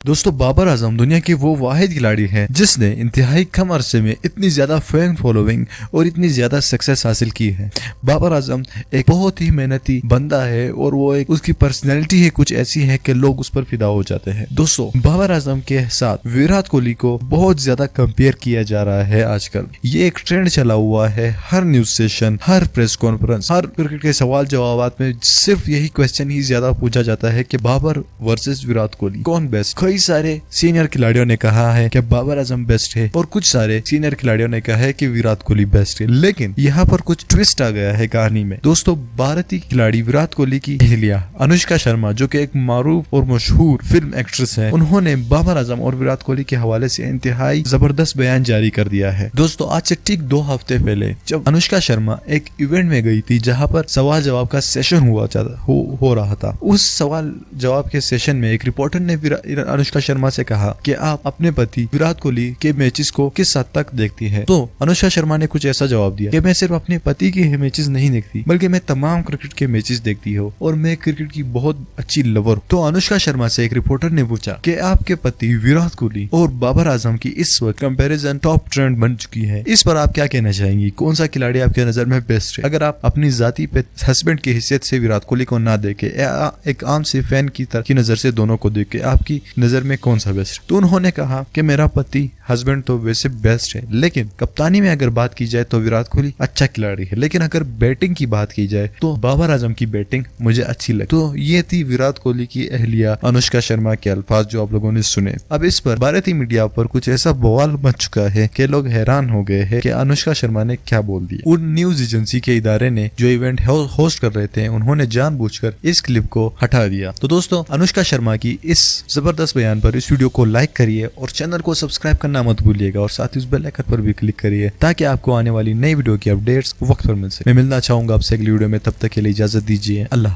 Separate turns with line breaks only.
दोस्तों बाबर आजम दुनिया की वो वाहिद खिलाड़ी है जिसने इंतहाई कम अरसे में इतनी ज्यादा फैन फॉलोइंग और इतनी ज्यादा सक्सेस हासिल की है। बाबर आजम एक बहुत ही मेहनती बंदा है और वो एक उसकी पर्सनैलिटी है कुछ ऐसी है कि लोग उस पर फिदा हो जाते हैं। दोस्तों बाबर आजम के साथ विराट कोहली को बहुत ज्यादा कंपेयर किया जा रहा है आजकल। ये एक ट्रेंड चला हुआ है, हर न्यूज स्टेशन, हर प्रेस कॉन्फ्रेंस, हर क्रिकेट के सवाल जवाब में सिर्फ यही क्वेश्चन ही ज्यादा पूछा जाता है कि बाबर वर्सेस विराट कोहली कौन बेस्ट। कई सारे सीनियर खिलाड़ियों ने कहा है कि बाबर आजम बेस्ट है और कुछ सारे सीनियर खिलाड़ियों ने कहा है कि विराट कोहली बेस्ट है। लेकिन यहाँ पर कुछ ट्विस्ट आ गया है कहानी में। दोस्तों भारतीय खिलाड़ी विराट कोहली की अहलिया अनुष्का शर्मा जो कि एक मारूफ और मशहूर फिल्म एक्ट्रेस है, उन्होंने बाबर आजम और विराट कोहली के हवाले से इंतहाई जबरदस्त बयान जारी कर दिया है। दोस्तों आज से ठीक 2 हफ्ते पहले जब अनुष्का शर्मा एक इवेंट में गई थी जहाँ पर सवाल जवाब का सेशन हो रहा था, उस सवाल जवाब के सेशन में एक रिपोर्टर ने अनुष्का शर्मा से कहा कि आप अपने पति विराट कोहली के मैचेस को किस हद तक देखती है। तो अनुष्का शर्मा ने कुछ ऐसा जवाब दिया कि मैं सिर्फ अपने पति के मैचेस नहीं देखती बल्कि मैं तमाम क्रिकेट के मैचेस देखती हूँ और मैं क्रिकेट की बहुत अच्छी लवर हूँ। तो अनुष्का शर्मा से एक रिपोर्टर ने पूछा कि आपके पति विराट कोहली और बाबर आजम की इस वक्त कंपैरिजन टॉप ट्रेंड बन चुकी है, इस पर आप क्या कहना चाहेंगी? कौन सा खिलाड़ी आपके नजर में बेस्ट है? अगर आप अपनी जाती पे हस्बैंड की हैसियत से विराट कोहली को ना देखे, एक आम से फैन की नजर से दोनों को देखे, आपकी नजर में कौन सा बेस्ट? तो उन्होंने कहा कि मेरा पति हस्बैंड तो वैसे बेस्ट है, लेकिन कप्तानी में अगर बात की जाए तो विराट कोहली अच्छा खिलाड़ी है, लेकिन अगर बैटिंग की बात की जाए तो बाबर आजम की बैटिंग मुझे अच्छी लगी। तो ये थी विराट कोहली की अहलिया अनुष्का शर्मा के अल्फाज जो आप लोगों ने सुने। अब इस पर भारतीय मीडिया पर कुछ ऐसा बवाल मच चुका है कि लोग हैरान हो गए हैं कि अनुष्का शर्मा ने क्या बोल दिया। उन न्यूज एजेंसी के इदारे ने जो इवेंट होस्ट कर रहे थे उन्होंने जानबूझकर इस क्लिप को हटा दिया। तो दोस्तों अनुष्का शर्मा की इस जबरदस्त बयान पर इस वीडियो को लाइक करिए और चैनल को सब्सक्राइब करना मत भूलिएगा और साथ ही उस बेल आइकन पर भी क्लिक करिए ताकि आपको आने वाली नई वीडियो की अपडेट्स वक्त पर मिल सके। मैं मिलना चाहूंगा आपसे अगली वीडियो में, तब तक के लिए इजाजत दीजिए। अल्लाह।